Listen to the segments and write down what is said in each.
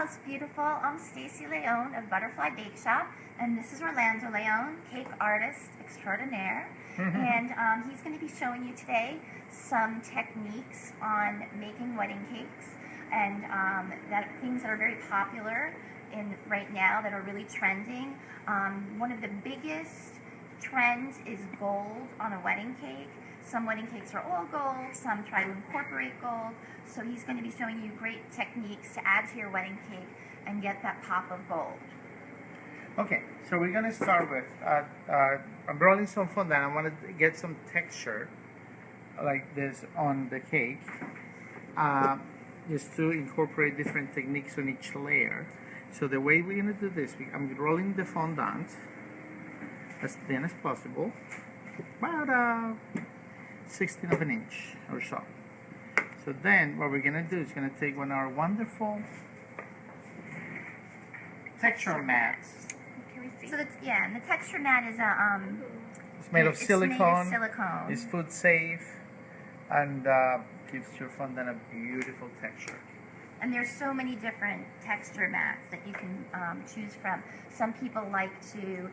it's beautiful. I'm Stacy Leone of Butterfly Bakeshop, and this is Orlando Leone, cake artist extraordinaire. And he's going to be showing you today some techniques on making wedding cakes, and things that are very popular right now that are really trending. One of the biggest trends is gold on a wedding cake. Some wedding cakes are all gold, some try to incorporate gold. So he's going to be showing you great techniques to add to your wedding cake and get that pop of gold. Okay, so we're going to start with, I'm rolling some fondant. I want to get some texture like this on the cake, just to incorporate different techniques on each layer. So the way we're going to do this, I'm rolling the fondant as thin as possible, about 1/16 of an inch or so. So then what we're going to do is going to take one of our wonderful texture mats. So and the texture mat is it's made of silicone. Made of silicone. It's food safe and gives your fondant a beautiful texture. And there's so many different texture mats that you can choose from. Some people like to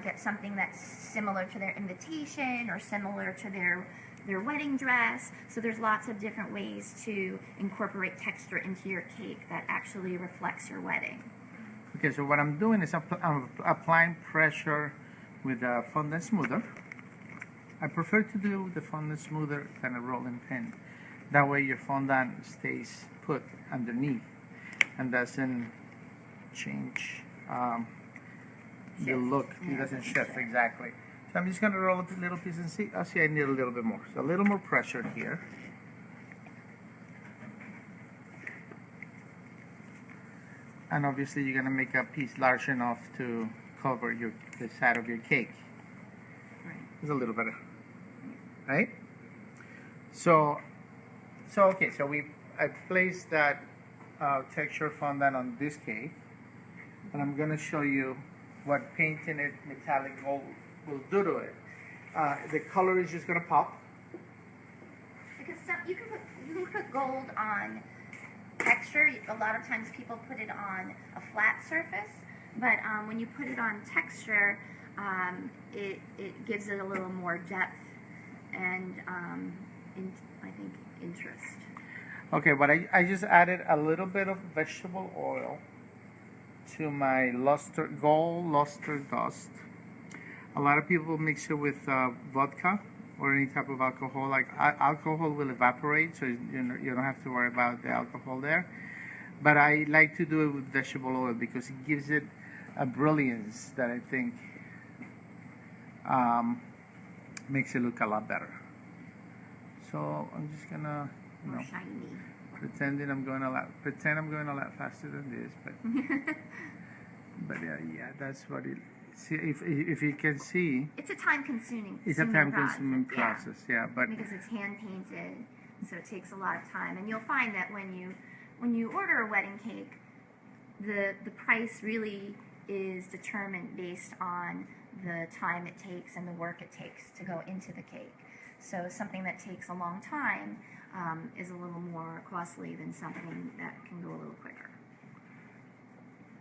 get something that's similar to their invitation or similar to their wedding dress. So there's lots of different ways to incorporate texture into your cake that actually reflects your wedding. Okay, so what I'm doing is I'm applying pressure with a fondant smoother. I prefer to do the fondant smoother than a rolling pin. That way your fondant stays put underneath and doesn't change the look. It doesn't shift, exactly. So I'm just going to roll up a little piece and see. See, I need a little bit more. So a little more pressure here. And obviously you're going to make a piece large enough to cover the side of your cake. Right. It's a little better, right? So okay, so I placed that texture fondant on this cake, and I'm going to show you what painting it metallic gold will do to it. The color is just going to pop. Because you can put gold on texture. A lot of times people put it on a flat surface, but when you put it on texture, it gives it a little more depth and I think interest. Okay, but I just added a little bit of vegetable oil to my gold luster dust. A lot of people mix it with vodka or any type of alcohol. Like alcohol will evaporate, so you don't have to worry about the alcohol there. But I like to do it with vegetable oil because it gives it a brilliance that I think makes it look a lot better. So I'm just gonna, shiny. pretend I'm going a lot faster than this, but yeah, that's what it. See, if you can see, it's a time-consuming. It's a time-consuming process, yeah, but because it's hand-painted, so it takes a lot of time. And you'll find that when you order a wedding cake, the price really is determined based on the time it takes and the work it takes to go into the cake. So something that takes a long time is a little more costly than something that can go a little quicker.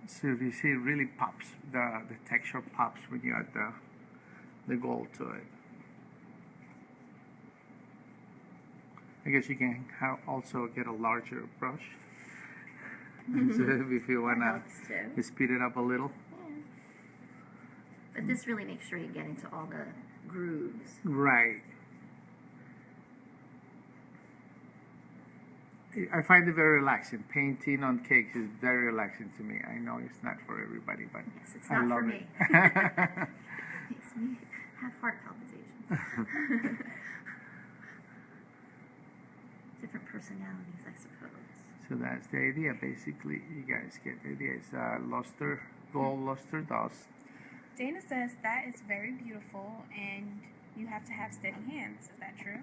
So if you see, it really pops. The texture pops when you add the gold to it. I guess you can also get a larger brush. So if you want to speed it up a little. Yeah. But this really makes sure you get into all the grooves. Right. I find it very relaxing. Painting on cakes is very relaxing to me. I know it's not for everybody, but yes, it's I not love for it. me. It makes me have heart palpitations. Different personalities, I suppose. So that's the idea. Basically, you guys get the idea. It's gold luster dust. Dana says that is very beautiful, and you have to have steady hands. Is that true?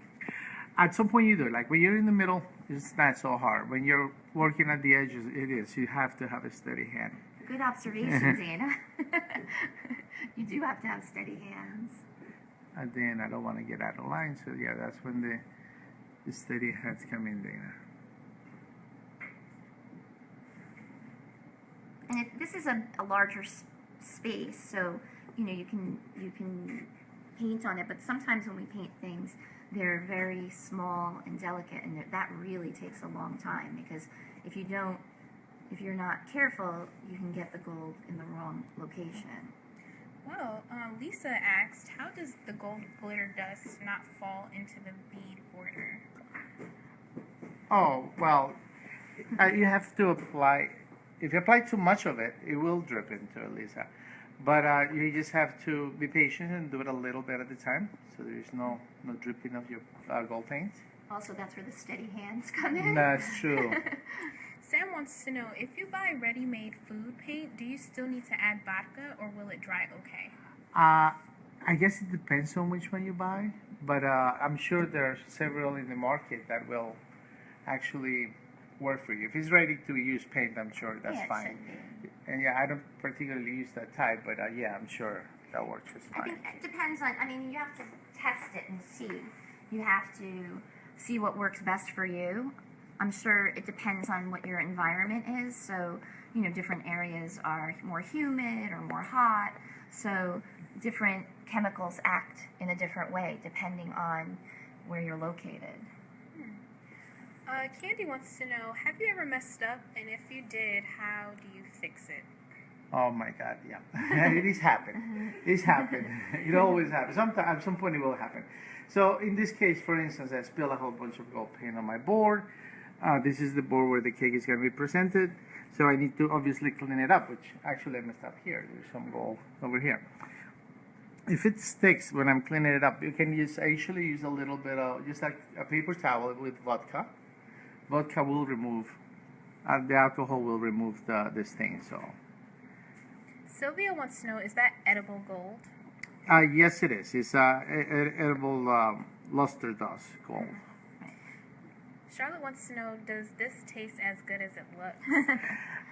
At some point you do. Like when you're in the middle, it's not so hard. When you're working at the edges, it is. You have to have a steady hand. Good observation, Dana. You do have to have steady hands. At the end, I don't want to get out of line. So yeah, that's when the steady hands come in, Dana. And this is a larger space, so you can paint on it. But sometimes when we paint things, they're very small and delicate, and that really takes a long time, because if you're not careful, you can get the gold in the wrong location. Well, Lisa asked, how does the gold glitter dust not fall into the bead border? Oh, well, you have to apply. If you apply too much of it, it will drip into it, Lisa. But you just have to be patient and do it a little bit at a time, so there's no dripping of your gold paint. Also, that's where the steady hands come in. That's true. Sam wants to know, if you buy ready-made food paint, do you still need to add vodka, or will it dry okay? I guess it depends on which one you buy, but I'm sure there are several in the market that will actually work for you. If it's ready to use paint, I'm sure that's fine. And yeah, I don't particularly use that type, but yeah, I'm sure that works just fine. I think it depends on, you have to test it and see. You have to see what works best for you. I'm sure it depends on what your environment is. So, different areas are more humid or more hot. So different chemicals act in a different way depending on where you're located. Candy wants to know, have you ever messed up? And if you did, how do you fix it? Oh my God, yeah. It is happened. It's happened. It always happens. At some point it will happen. So in this case, for instance, I spilled a whole bunch of gold paint on my board. This is the board where the cake is going to be presented. So I need to obviously clean it up, which actually I messed up here. There's some gold over here. If it sticks when I'm cleaning it up, you can I usually use a little bit of, just like a paper towel with vodka. Vodka will remove, the alcohol will remove the stain, so. Sylvia wants to know, is that edible gold? Yes, it is. It's edible luster dust gold. Charlotte wants to know, does this taste as good as it looks?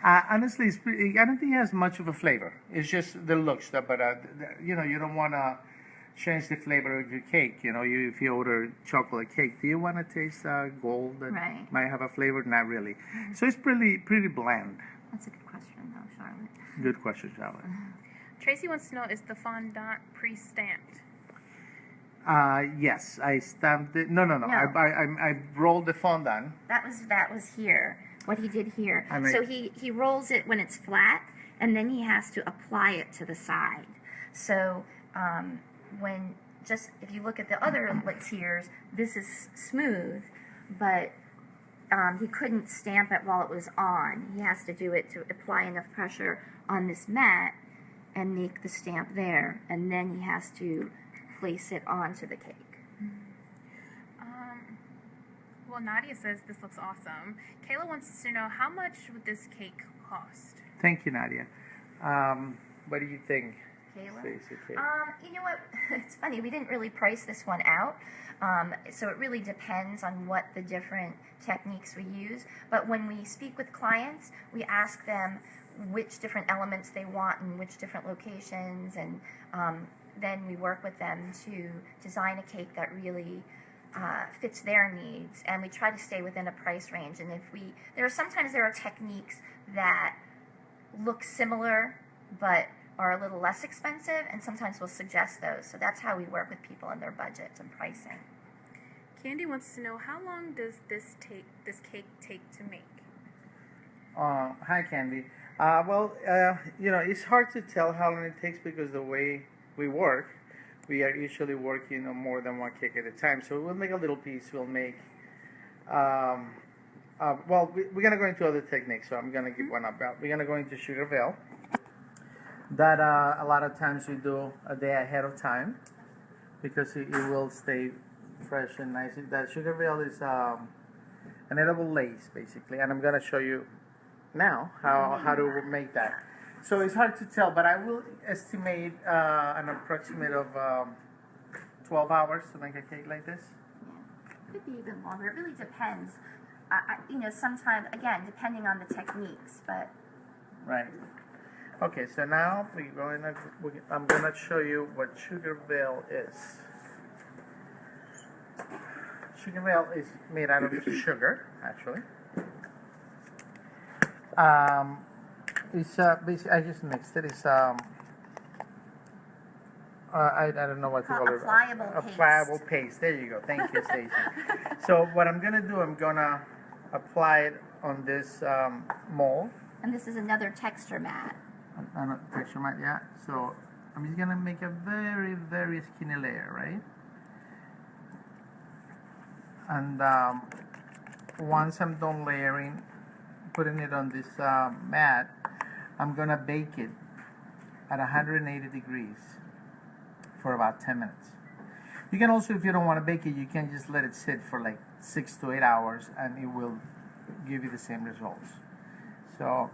Honestly, I don't think it has much of a flavor. It's just the looks. But you don't want to change the flavor of your cake. If you order chocolate cake, do you want to taste gold that might have a flavor? Not really. So it's pretty bland. That's a good question, though, Charlotte. Good question, Charlotte. Tracy wants to know, is the fondant pre-stamped? Yes, I stamped it. No. I rolled the fondant. That was here. What he did here. So he rolls it when it's flat, and then he has to apply it to the side. So if you look at the other tiers, this is smooth, but he couldn't stamp it while it was on. He has to do it to apply enough pressure on this mat and make the stamp there, and then he has to place it onto the cake. Well, Nadia says this looks awesome. Kayla wants to know, how much would this cake cost? Thank you, Nadia. What do you think? Kayla? You know what? It's funny. We didn't really price this one out. So it really depends on what the different techniques we use. But when we speak with clients, we ask them which different elements they want in which different locations, and then we work with them to design a cake that really fits their needs, and we try to stay within a price range. And sometimes there are techniques that look similar but are a little less expensive, and sometimes we'll suggest those. So that's how we work with people and their budgets and pricing. Candy wants to know, how long does this cake take to make? Hi, Candy. It's hard to tell how long it takes because the way we work, we are usually working on more than one cake at a time. So we'll make a little piece. We'll make, we're going to go into other techniques. So I'm going to give one up. We're going to go into sugar veil. That a lot of times we do a day ahead of time because it will stay fresh and nice. That sugar veil is an edible lace, basically. And I'm going to show you now how to make that. So it's hard to tell, but I will estimate an approximate of 12 hours to make a cake like this. Yeah, could be even longer. It really depends. Sometimes, again, depending on the techniques, but. Right. Okay, so now I'm going to show you what sugar veil is. Sugar veil is made out of sugar, actually. It's basically I just mixed it. It's I don't know what to call it. A A pliable paste. There you go. Thank you, Stacy. So what I'm gonna do, I'm gonna apply it on this mold. And this is another texture mat. Texture mat, yeah. So I'm just gonna make a very, very skinny layer, right? And once I'm done layering, putting it on this mat, I'm gonna bake it at 180 degrees for about 10 minutes. You can also, if you don't want to bake it, you can just let it sit for like 6 to 8 hours and it will give you the same results. So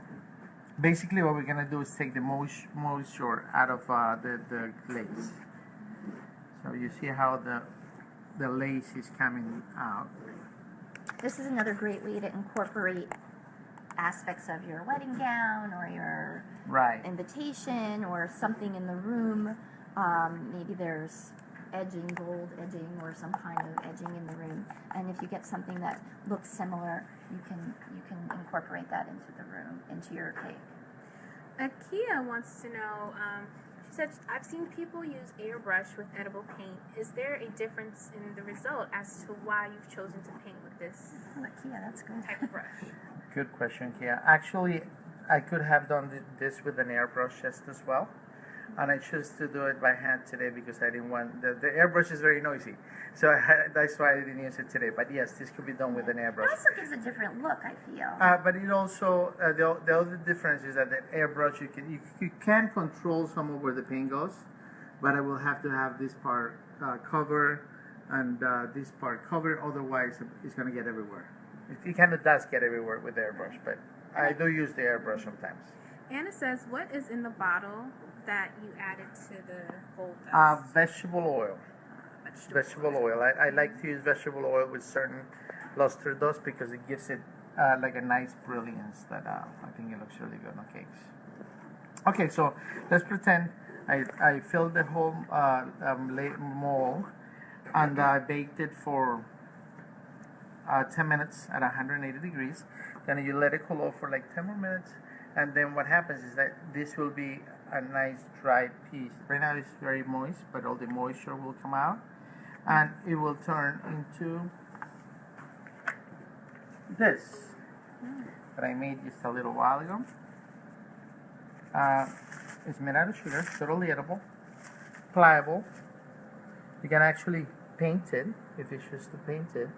basically what we're going to do is take the moisture out of the glaze. So you see how the lace is coming out. This is another great way to incorporate aspects of your wedding gown or your invitation or something in the room. Maybe there's edging, gold edging, or some kind of edging in the room. And if you get something that looks similar, you can incorporate that into the room, into your cake. Akia wants to know, she said, I've seen people use airbrush with edible paint. Is there a difference in the result as to why you've chosen to paint with this Kia, that's good. type of brush? Good question, Kia. Actually, I could have done this with an airbrush just as well. And I chose to do it by hand today because I didn't want the airbrush is very noisy, so that's why I didn't use it today. But yes, this could be done with an airbrush. It also gives a different look, I feel. But it also the other difference is that the airbrush you can control some of where the paint goes, but I will have to have this part cover and this part covered. Otherwise, it's going to get everywhere. It kind of does get everywhere with the airbrush, but I do use the airbrush sometimes. Anna says, what is in the bottle that you added to the gold dust? Vegetable oil. Vegetable oil. I like to use vegetable oil with certain luster dust because it gives it like a nice brilliance that I think it looks really good on cakes. Okay, so let's pretend I filled the whole mold and I baked it for 10 minutes at 180 degrees. Then you let it cool off for like 10 more minutes. And then what happens is that this will be a nice dry piece. Right now it's very moist, but all the moisture will come out. And it will turn into this that I made just a little while ago. It's made out of sugar, totally edible, pliable. You can actually paint it if you choose to paint it.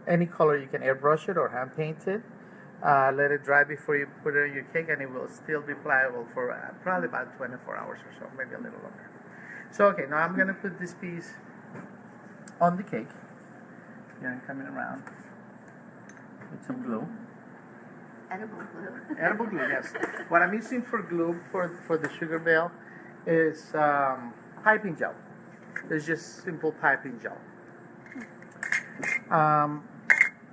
Any color, you can airbrush it or hand paint it. Let it dry before you put it on your cake, and it will still be pliable for probably about 24 hours or so, maybe a little longer. So, okay, now I'm going to put this piece on the cake. Here, I'm coming around with some glue. Edible glue. Edible glue, yes. What I'm using for glue for the sugar bale is piping gel. It's just simple piping gel.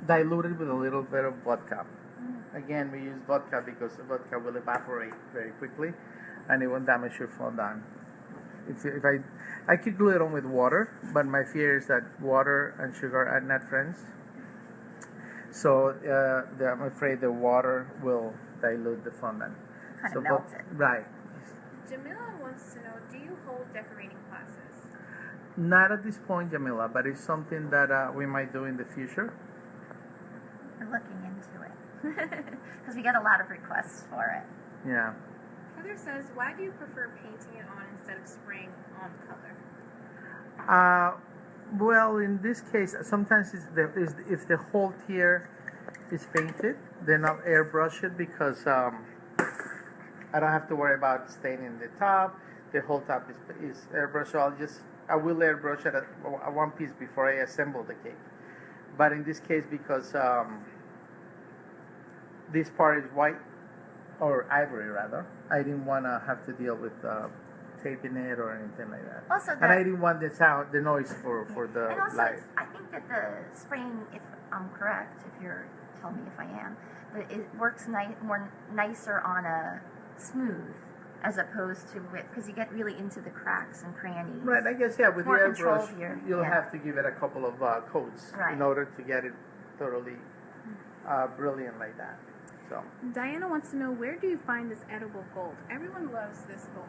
Diluted with a little bit of vodka. Again, we use vodka because the vodka will evaporate very quickly and it won't damage your fondant. If I could glue it on with water, but my fear is that water and sugar are not friends. So I'm afraid the water will dilute the fondant. Kind of melt it. Right. Jamila wants to know, do you hold decorating classes? Not at this point, Jamila, but it's something that we might do in the future. We're looking into it. Because we get a lot of requests for it. Yeah. Heather says, why do you prefer painting it on instead of spraying on color? Well, in this case, sometimes if the whole tier is painted, then I'll airbrush it because I don't have to worry about staining the top. The whole top is airbrushed, so I will airbrush it at one piece before I assemble the cake. But in this case, because this part is white, or ivory rather, I didn't want to have to deal with taping it or anything like that. Also, and I didn't want the noise for the and also light. I think that the spraying, if I'm correct, if you're tell me if I am, but it works nicer on a smooth as opposed to with, because you get really into the cracks and crannies. Right, I guess, yeah, with the airbrush, you'll yeah. have to give it a couple of coats in order to get it totally brilliant like that. So Diana wants to know, where do you find this edible gold? Everyone loves this gold.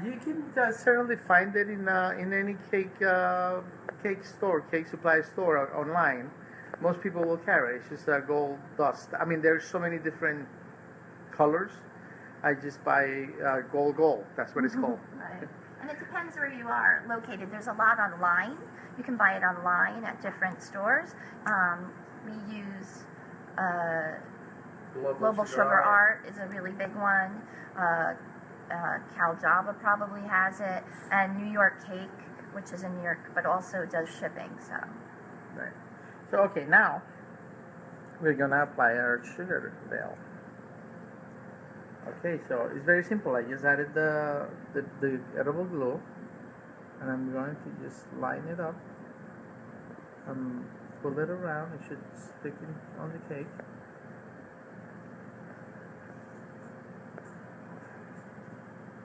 you can certainly find it in any cake store, cake supply store online. Most people will carry it. It's just gold dust. I mean, there's so many different colors. I just buy gold. That's what it's called. Right. And it depends where you are located. There's a lot online. You can buy it online at different stores. We use Global Sugar Art is a really big one. Cal Java probably has it, and New York Cake, which is in New York, but also does shipping. So. Right. So okay, now we're gonna apply our sugar veil. Okay, so it's very simple. I just added the edible glue, and I'm going to just line it up. Pull it around. It should stick on the cake.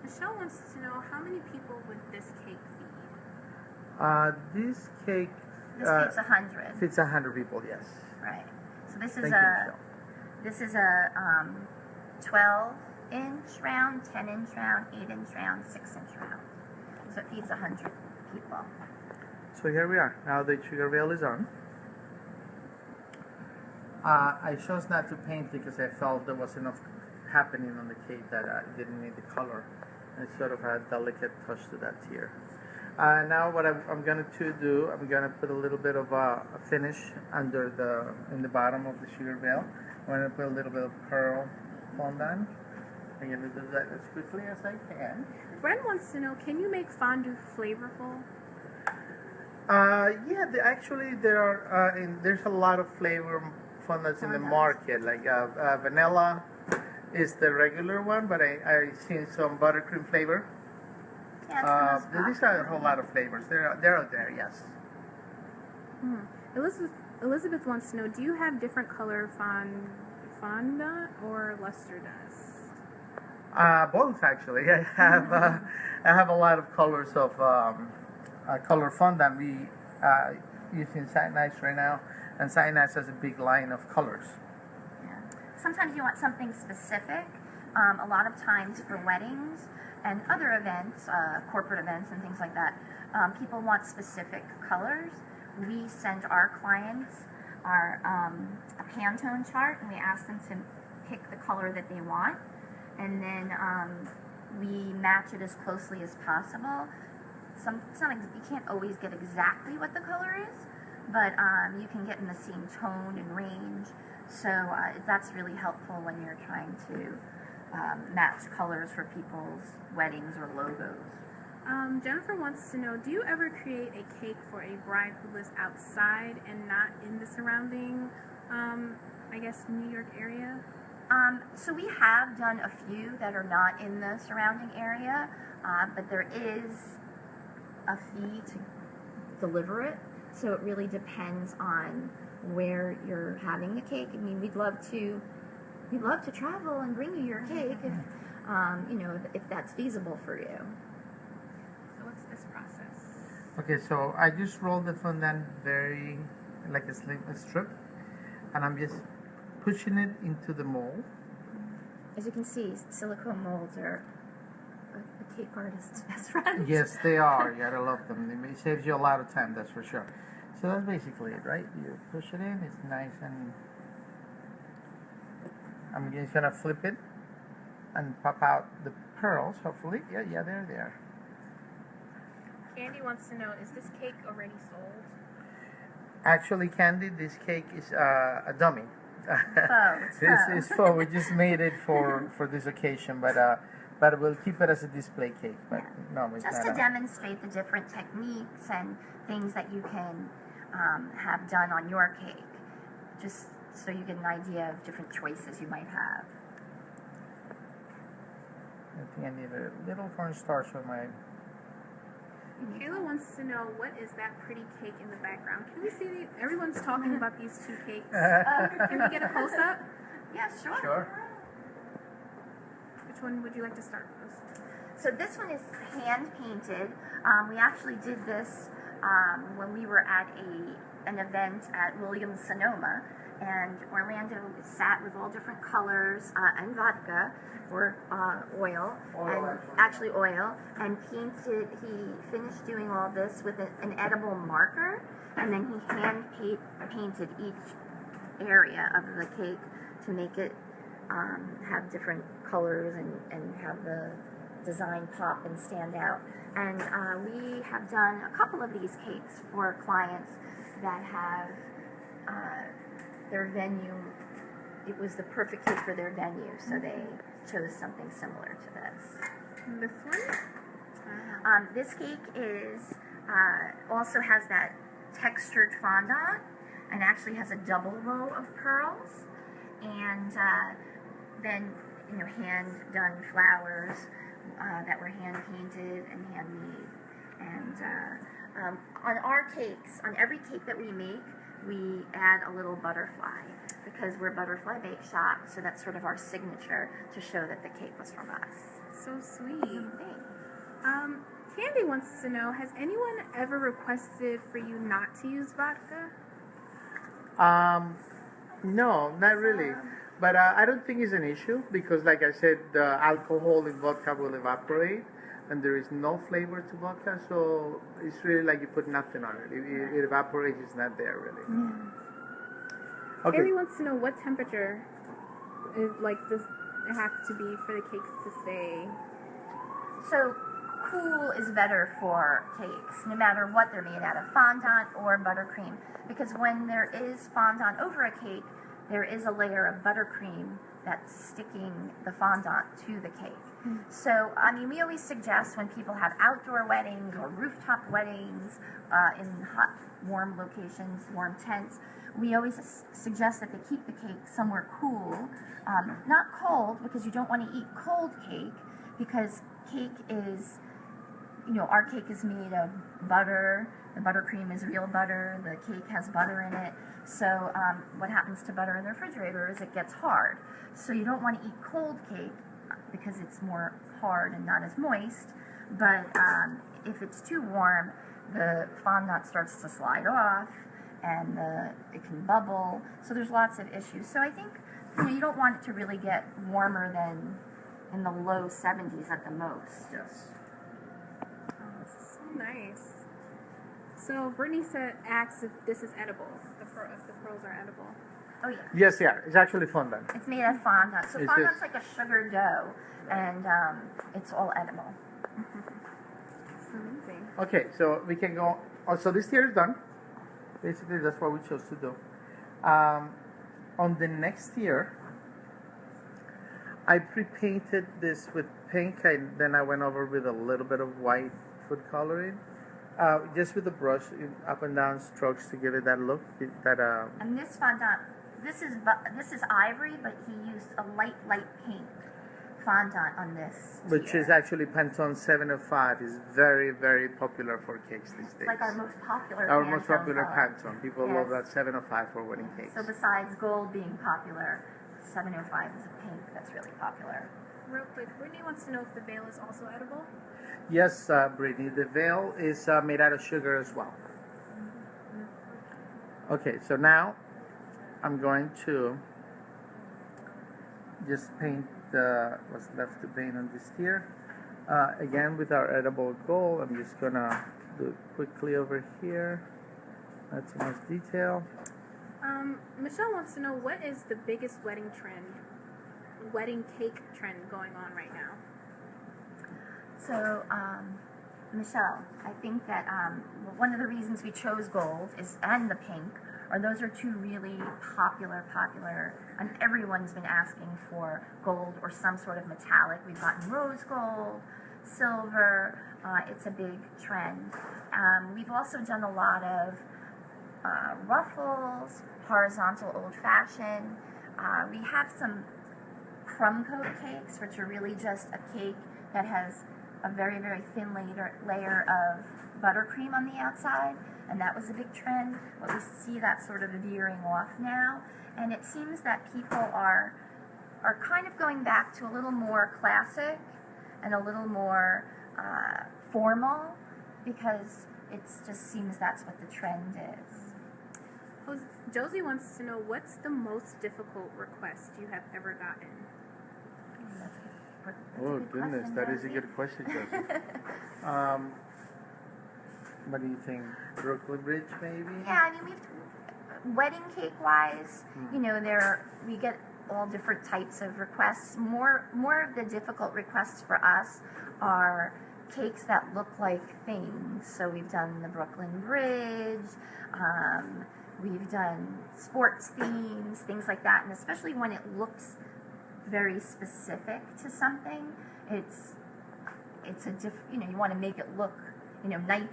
Michelle wants to know, how many people would this cake feed? This cake This cake's 100. fits 100 people. Yes. Right. So this is Thank you, Michelle. this is a 12-inch round, 10-inch round, 8-inch round, 6-inch round. So it feeds 100 people. So here we are. Now the sugar veil is on. I chose not to paint because I felt there was enough happening on the cake that I didn't need the color. It sort of had a delicate touch to that here. Now what I'm going to do, I'm going to put a little bit of a finish in the bottom of the sugar veil. I'm going to put a little bit of pearl fondant. I'm going to do that as quickly as I can. Brent wants to know, can you make fondue flavorful? Yeah, actually there's a lot of flavor fondants in the market. Like vanilla is the regular one, but I've seen some buttercream flavor. Yeah, These are a whole lot of flavors. They're out there, yes. Elizabeth wants to know, do you have different color fondant or luster dust? Both actually. I have a lot of colors of color fondant. We using Cyanide right now, and Cyanide has a big line of colors. Yeah. Sometimes you want something specific. A lot of times for weddings and other events, corporate events and things like that, people want specific colors. We send our clients a Pantone chart, and we ask them to pick the color that they want, and then we match it as closely as possible. You can't always get exactly what the color is, but you can get in the same tone and range. So that's really helpful when you're trying to match colors for people's weddings or logos. Jennifer wants to know, do you ever create a cake for a bride who lives outside and not in the surrounding, New York area? So we have done a few that are not in the surrounding area, but there is a fee to deliver it. So it really depends on where you're having the cake. I mean, we'd love to travel and bring you your cake if that's feasible for you. So what's this process? Okay, so I just rolled the fondant very like a strip, and I'm just pushing it into the mold. As you can see, silicone molds are a cake artist's best friend. Yes, they are. You gotta love them. It saves you a lot of time, that's for sure. So that's basically it, right? You push it in, it's nice, and I'm just gonna flip it and pop out the pearls, hopefully. Yeah, they're there. Candy wants to know, is this cake already sold? Actually, Candy, this cake is a dummy. It's This is for, we just made it for this occasion, but we'll keep it as a display cake. But no, it's just not to demonstrate the different techniques and things that you can have done on your cake, just so you get an idea of different choices you might have. I think I need a little cornstarch on my. Kayla wants to know, what is that pretty cake in the background? Can we see everyone's talking about these two cakes. Can we get a close-up? Yeah, sure. Sure. Which one would you like to start with? So this one is hand painted. We actually did this when we were at an event at Williams Sonoma, and Orlando sat with all different colors and vodka or oil, and actually oil, and painted. He finished doing all this with an edible marker, and then he hand painted each area of the cake to make it have different colors and have the design pop and stand out. And we have done a couple of these cakes for clients that have their venue. It was the perfect cake for their venue, so they chose something similar to this. And this one? This cake is also has that textured fondant, and actually has a double row of pearls, and then hand done flowers that were hand painted and handmade. And on our cakes, on every cake that we make, we add a little butterfly, because we're Butterfly Bake Shop, so that's sort of our signature to show that the cake was from us. So sweet. Candy wants to know, has anyone ever requested for you not to use vodka? No, not really. But I don't think it's an issue, because like I said, the alcohol in vodka will evaporate and there is no flavor to vodka, so it's really like you put nothing on it. It evaporates, it's not there really. Okay. Haley wants to know what temperature does it have to be for the cakes to stay? So cool is better for cakes, no matter what they're made out of, fondant or buttercream, because when there is fondant over a cake, there is a layer of buttercream that's sticking the fondant to the cake. So, we always suggest when people have outdoor weddings or rooftop weddings in hot, warm locations, warm tents, we always suggest that they keep the cake somewhere cool, not cold, because you don't want to eat cold cake, because cake is, our cake is made of butter, the buttercream is real butter, the cake has butter in it, so what happens to butter in the refrigerator is it gets hard. So you don't want to eat cold cake because it's more hard and not as moist, but if it's too warm, the fondant starts to slide off, and it can bubble, so there's lots of issues. So I think you don't want it to really get warmer than in the low 70s at the most. Yes. Oh, this is so nice. So Brittany asks if this is edible, if the pearls are edible. Oh yeah. Yes, yeah, it's actually fondant. It's made of fondant. So It's fondant's just- like a sugar dough, and it's all edible. It's amazing. Okay, so we can go. So this tier is done. Basically, that's what we chose to do. On the next tier, I pre-painted this with pink, and then I went over with a little bit of white food coloring, just with the brush, up and down strokes to give it that look. And this fondant, this is ivory, but he used a light pink fondant on this. Which tier. is actually Pantone 705, is very, very popular for cakes these days. It's like our most popular. Our most Pantone popular color. Pantone. People love that 705 for wedding cakes. So besides gold being popular, 705 is a pink that's really popular. Real quick, Brittany wants to know if the veil is also edible. Yes, Brittany, the veil is made out of sugar as well. Okay, so now I'm going to just paint what's left to paint on this tier. Again, with our edible gold, I'm just gonna do it quickly over here. Not too much detail. Michelle wants to know, what is the biggest wedding cake trend going on right now? So, Michelle, I think that one of the reasons we chose gold and the pink those are two really popular, and everyone's been asking for gold or some sort of metallic. We've gotten rose gold, silver, it's a big trend. We've also done a lot of ruffles, horizontal old-fashioned. We have some crumb coat cakes, which are really just a cake that has a very, very thin layer of buttercream on the outside, and that was a big trend, but we see that sort of veering off now, and it seems that people are kind of going back to a little more classic and a little more formal, because it just seems that's what the trend is. Josie wants to know, what's the most difficult request you have ever gotten? That's a Oh good goodness, question, that is a Josie. good question, Josie. What do you think? Brooklyn Bridge, maybe? Yeah, I mean, we've wedding cake wise, you know, we get all different types of requests. More of the difficult requests for us are cakes that look like things. So we've done the Brooklyn Bridge, we've done sports themes, things like that, and especially when it looks very specific to something, it's a you know, you want to make it look, you know, Nike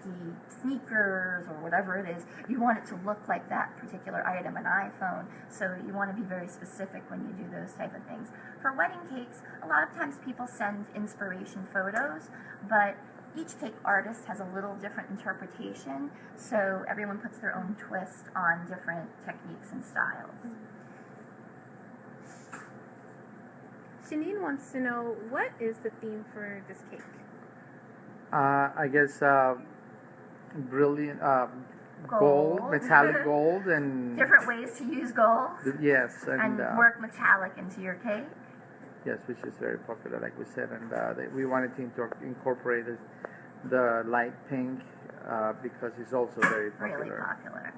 sneakers or whatever it is, you want it to look like that particular item, an iPhone, so you want to be very specific when you do those type of things. For wedding cakes, a lot of times people send inspiration photos, but each cake artist has a little different interpretation, so everyone puts their own twist on different techniques and styles. Shanine wants to know, what is the theme for this cake? I guess brilliant gold, Gold. metallic gold, and Different ways to use gold yes, and work metallic into your cake. yes, which is very popular, like we said, and we wanted to incorporate the light pink because it's also very popular. Really popular.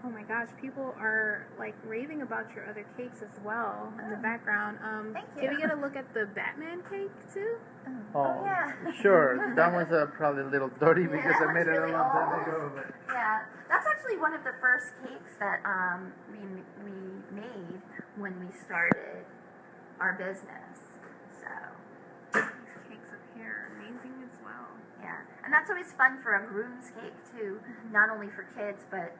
Oh my gosh, people are like raving about your other cakes as well in the background. Thank you. Can we get a look at the Batman cake too? Oh, yeah. Sure. That was probably a little dirty because I that made looks it a really long time old. ago. But Yeah, that's actually one of the first cakes that we made when we started our business. So These cakes up here are amazing as well. yeah, and that's always fun for a groom's cake too. Not only for kids, but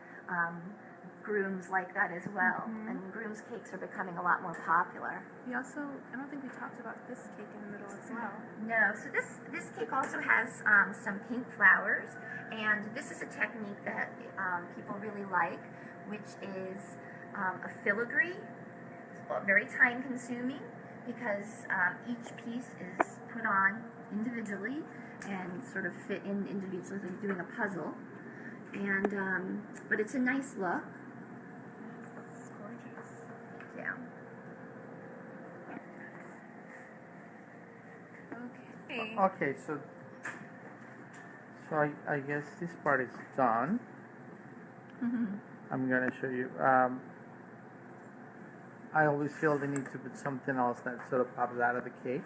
grooms like that as well. And groom's cakes are becoming a lot more popular. We also, I don't think we talked about this cake in the middle as well. No, so this cake also has some pink flowers, and this is a technique that people really like, which is a filigree. It's very time consuming because each piece is put on individually and sort of fit in individually, like doing a puzzle. And but it's a nice look. It's gorgeous. Yeah. Okay. okay, so I guess this part is done. I'm gonna show you. I always feel the need to put something else that sort of pops out of the cake.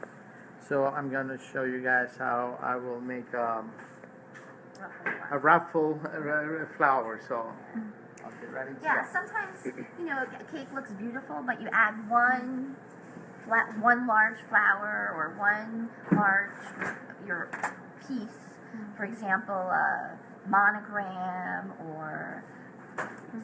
So I'm gonna show you guys how I will make a ruffle flower. So I'll get ready to Yeah, go. sometimes, you know, a cake looks beautiful, but you add one large flower or one large your piece, for example, a monogram or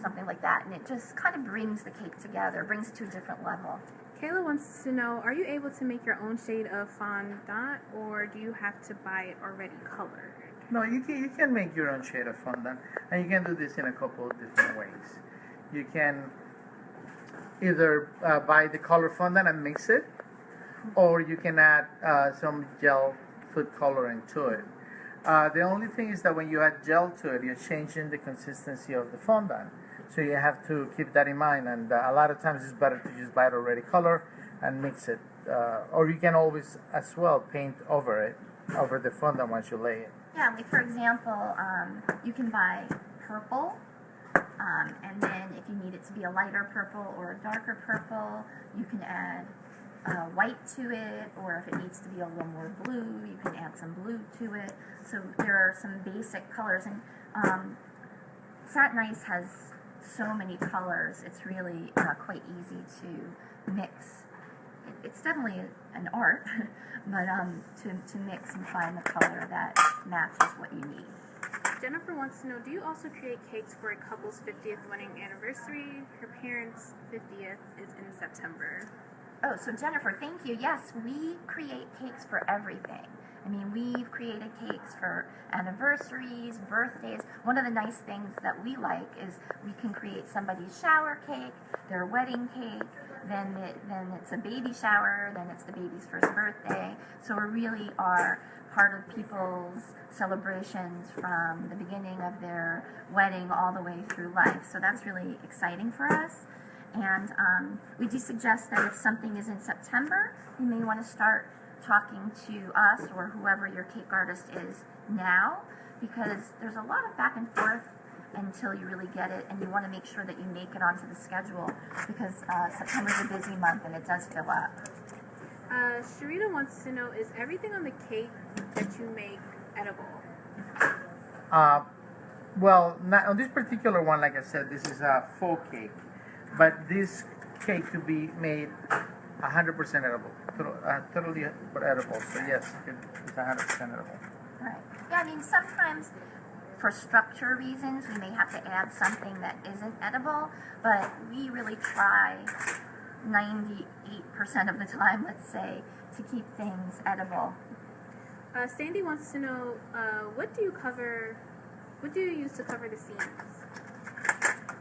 something like that, and it just kind of brings the cake together, brings it to a different level. Kayla wants to know, are you able to make your own shade of fondant, or do you have to buy it already colored? No, you can make your own shade of fondant, and you can do this in a couple of different ways. You can either buy the color fondant and mix it, or you can add some gel food coloring to it. The only thing is that when you add gel to it, you're changing the consistency of the fondant. So you have to keep that in mind, and a lot of times it's better to just buy it already color and mix it. Or you can always as well paint over it, over the fondant once you lay it. Yeah, like for example, you can buy purple, and then if you need it to be a lighter purple or a darker purple, you can add white to it, or if it needs to be a little more blue, you can add some blue to it. So there are some basic colors, and Satin Ice has so many colors, it's really quite easy to mix. It's definitely an art, but to mix and find the color that matches what you need. Jennifer wants to know, do you also create cakes for a couple's 50th wedding anniversary? Her parents' 50th is in September. Oh, so Jennifer, thank you. Yes, we create cakes for everything. I mean, we've created cakes for anniversaries, birthdays. One of the nice things that we like is we can create somebody's shower cake, their wedding cake, then it's a baby shower, then it's the baby's first birthday. So we really are part of people's celebrations from the beginning of their wedding all the way through life. So that's really exciting for us. And we do suggest that if something is in September, you may want to start talking to us or whoever your cake artist is now, because there's a lot of back and forth until you really get it, and you want to make sure that you make it onto the schedule, because September's a busy month and it does fill up. Sharita wants to know, is everything on the cake that you make edible? Well, not, on this particular one, like I said, this is a faux cake, but this cake could be made 100% edible, totally edible. So yes, it's 100% edible. Right. Yeah, I mean, sometimes for structure reasons, we may have to add something that isn't edible, but we really try 98% of the time, let's say, to keep things edible. Sandy wants to know, what do you use to cover the seams?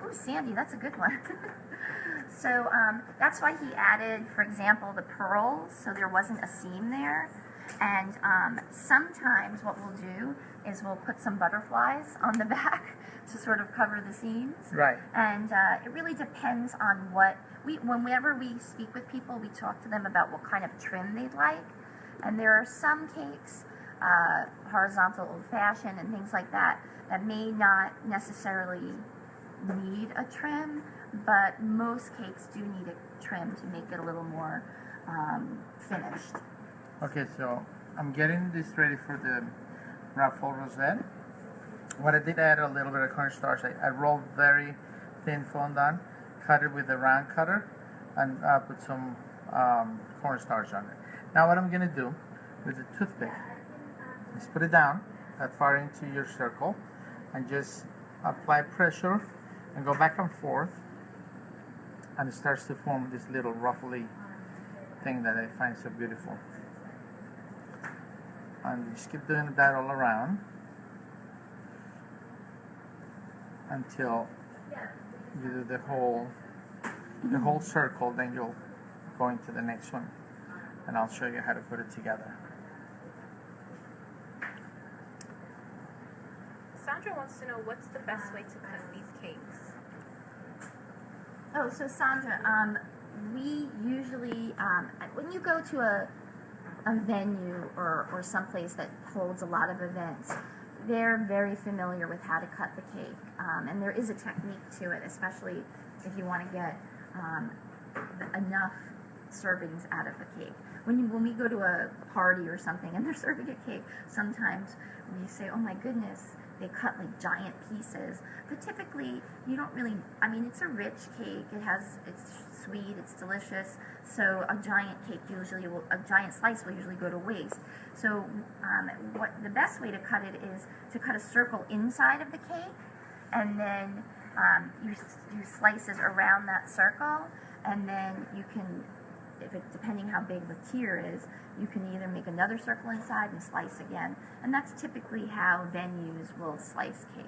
Oh, Sandy, that's a good one. So that's why he added, for example, the pearls, so there wasn't a seam there. And sometimes what we'll do is we'll put some butterflies on the back to sort of cover the seams. Right. And it really depends on whenever we speak with people, we talk to them about what kind of trim they'd like. And there are some cakes, horizontal old-fashioned and things like that, that may not necessarily need a trim, but most cakes do need a trim to make it a little more finished. Okay, so I'm getting this ready for the ruffle rosette. What I did, I added a little bit of cornstarch. I rolled very thin fondant, cut it with a round cutter, and put some cornstarch on it. Now what I'm going to do with the toothpick is put it down that far into your circle and just apply pressure and go back and forth, and it starts to form this little ruffly thing that I find so beautiful. And you just keep doing that all around until you do the whole circle. Then you'll go into the next one, and I'll show you how to put it together. Sandra wants to know, what's the best way to cut these cakes? Oh, so Sandra, we usually, when you go to a venue or someplace that holds a lot of events, they're very familiar with how to cut the cake. And there is a technique to it, especially if you want to get enough servings out of a cake. When we go to a party or something and they're serving a cake, sometimes we say, oh my goodness, they cut like giant pieces. But typically, you don't really, I mean, it's a rich cake. It's sweet, it's delicious. So a giant slice will usually go to waste. So what the best way to cut it is to cut a circle inside of the cake, and then you slices around that circle, and then you can, depending how big the tier is, you can either make another circle inside and slice again. And that's typically how venues will slice cake.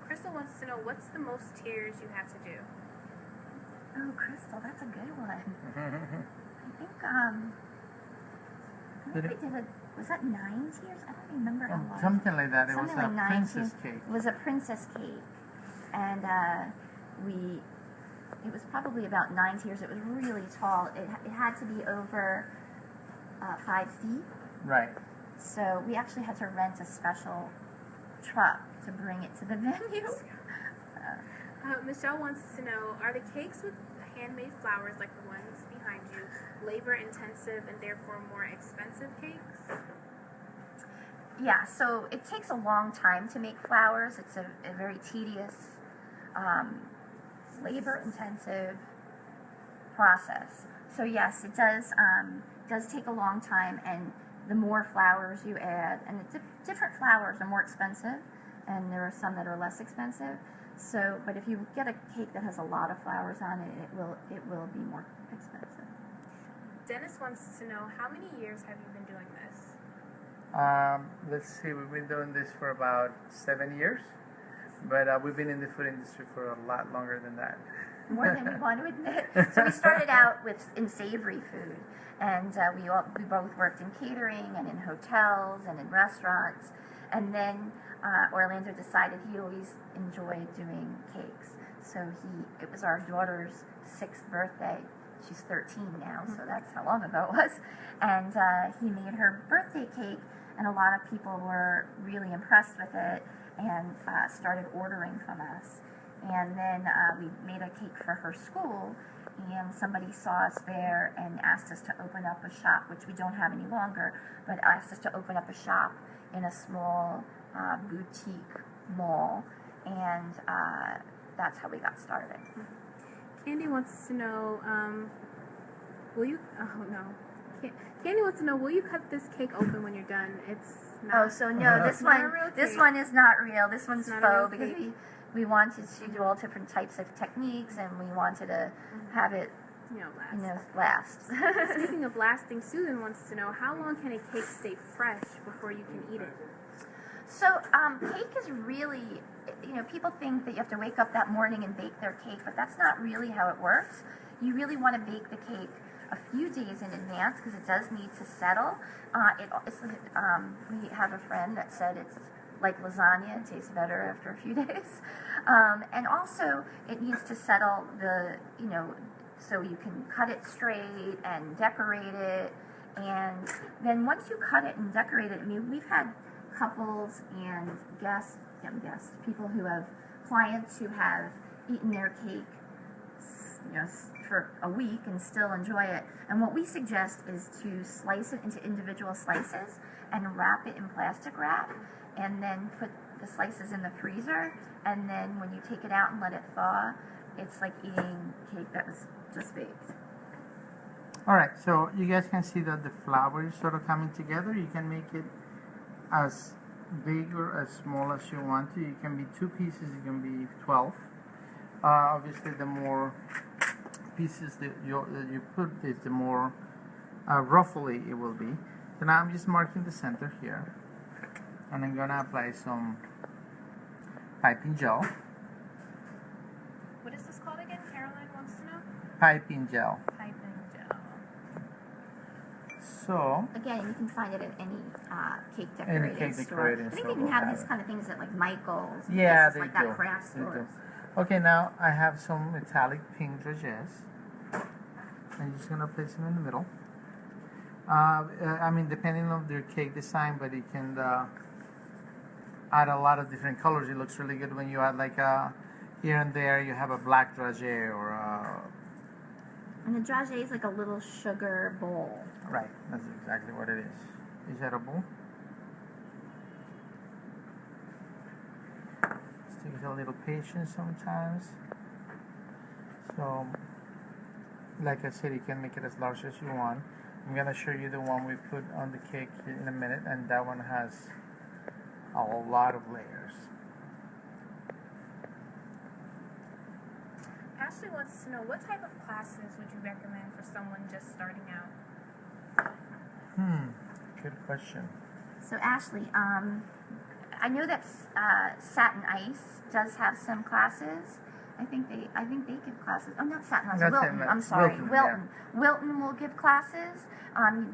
Crystal wants to know, what's the most tiers you have to do? Oh, Crystal, that's a good one. I think was that 9 tiers? I don't remember how long. Something like that. It Something was like a 9 princess tiers. cake. It was a princess cake. And it was probably about 9 tiers. It was really tall. It had to be over 5 feet. Right. So we actually had to rent a special truck to bring it to the venue. Michelle wants to know, are the cakes with handmade flowers like the ones behind you labor intensive and therefore more expensive cakes? Yeah, so it takes a long time to make flowers. It's a very tedious, labor intensive process. So yes, it does take a long time, and the more flowers you add, and different flowers are more expensive, and there are some that are less expensive. So, but if you get a cake that has a lot of flowers on it, it will be more expensive. Dennis wants to know, how many years have you been doing this? Let's see, we've been doing this for about 7 years, but we've been in the food industry for a lot longer than that. more than we want to admit. So we started out in savory food, and we both worked in catering and in hotels and in restaurants. And then Orlando decided he always enjoyed doing cakes. So it was our daughter's 6th birthday. She's 13 now, so that's how long ago it was. And he made her birthday cake, and a lot of people were really impressed with it and started ordering from us. And then we made a cake for her school, and somebody saw us there and asked us to open up a shop, which we don't have any longer, but asked us to open up a shop in a small boutique mall, and that's how we got started. Candy wants to know, will you, oh no. Candy wants to know, will you cut this cake open when you're done? It's not. Oh, so no, this one is not real. This one's faux because we wanted to do all different types of techniques, and we wanted to have it, last. Speaking of lasting, Susan wants to know, how long can a cake stay fresh before you can eat it? So cake is really, people think that you have to wake up that morning and bake their cake, but that's not really how it works. You really want to bake the cake a few days in advance because it does need to settle. We have a friend that said it's like lasagna, it tastes better after a few days. And also it needs to settle so you can cut it straight and decorate it. And then once you cut it and decorate it, we've had couples and people who have clients who have eaten their cake for a week and still enjoy it. And what we suggest is to slice it into individual slices and wrap it in plastic wrap, and then put the slices in the freezer, and then when you take it out and let it thaw, it's like eating cake that was just baked. Alright, so you guys can see that the flour is sort of coming together. You can make it as big or as small as you want to. It can be 2 pieces, it can be 12. Obviously, the more pieces that you put, the more ruffly it will be. So now I'm just marking the center here, and I'm gonna apply some piping gel. What is this called again? Caroline wants to know? Piping gel. Piping gel. So again, you can find it at any cake decorating store. I think they even have these kind of things at like Michael's. Yeah, they like do. That craft stores. Okay, now I have some metallic pink dragées. I'm just gonna place them in the middle. Depending on their cake design, but you can add a lot of different colors. It looks really good when you add here and there you have a black dragée or And the dragée is like a little sugar bowl. Right, that's exactly what it is. Is that a bowl? It takes a little patience sometimes. So, like I said, you can make it as large as you want. I'm gonna show you the one we put on the cake in a minute, and that one has a lot of layers. Ashley wants to know, what type of classes would you recommend for someone just starting out? Good question. So Ashley, I know that Satin Ice does have some classes. I think they give classes. Oh, not Satin Ice. Wilton. I'm sorry, Wilton. Yeah. Wilton will give classes.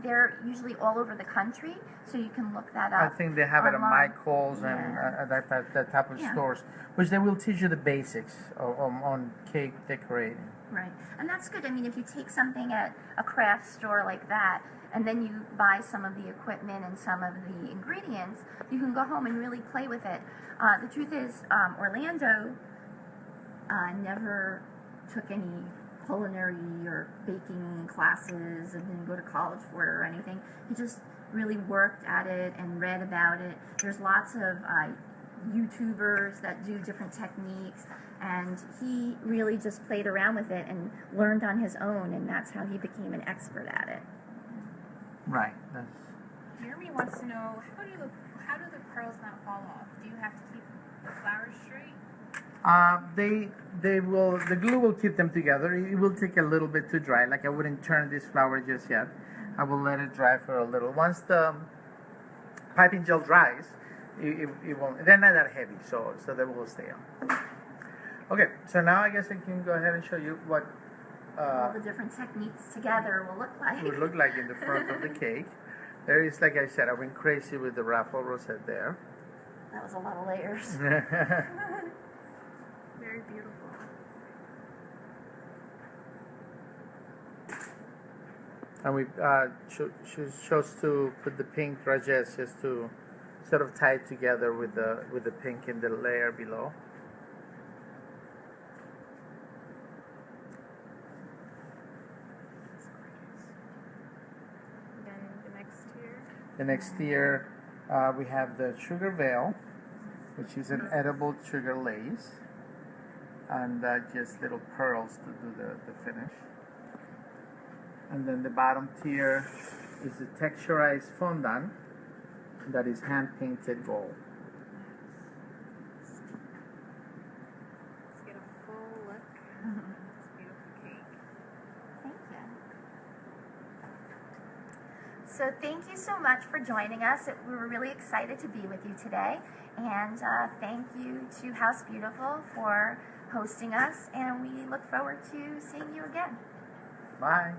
They're usually all over the country, so you can look that up. I think they have it at Michael's and that type of stores, which they will teach you the basics on cake decorating. Right, and that's good. I mean, if you take something at a craft store like that, and then you buy some of the equipment and some of the ingredients, you can go home and really play with it. The truth is, Orlando never took any culinary or baking classes and didn't go to college for it or anything. He just really worked at it and read about it. There's lots of YouTubers that do different techniques, and he really just played around with it and learned on his own, and that's how he became an expert at it. Right. Jeremy wants to know, how do the pearls not fall off? Do you have to keep the flour straight? The glue will keep them together. It will take a little bit to dry. Like, I wouldn't turn this flour just yet. I will let it dry for a little. Once the piping gel dries, it won't. They're not that heavy, so they will stay on. Okay, so now I guess I can go ahead and show you what All the different techniques together will look like. it would look like in the front of the cake. There is, like I said, I went crazy with the raffle rosette there. That was a lot of layers. Very beautiful. And we chose to put the pink dragées just to sort of tie it together with the pink in the layer below. Then the next tier. The next tier, we have the sugar veil, which is an edible sugar lace, and just little pearls to do the finish. And then the bottom tier is the texturized fondant that is hand painted gold. Let's get a full look. This beautiful cake. Thank you. So thank you so much for joining us. We were really excited to be with you today. And thank you to House Beautiful for hosting us. And we look forward to seeing you again. Bye.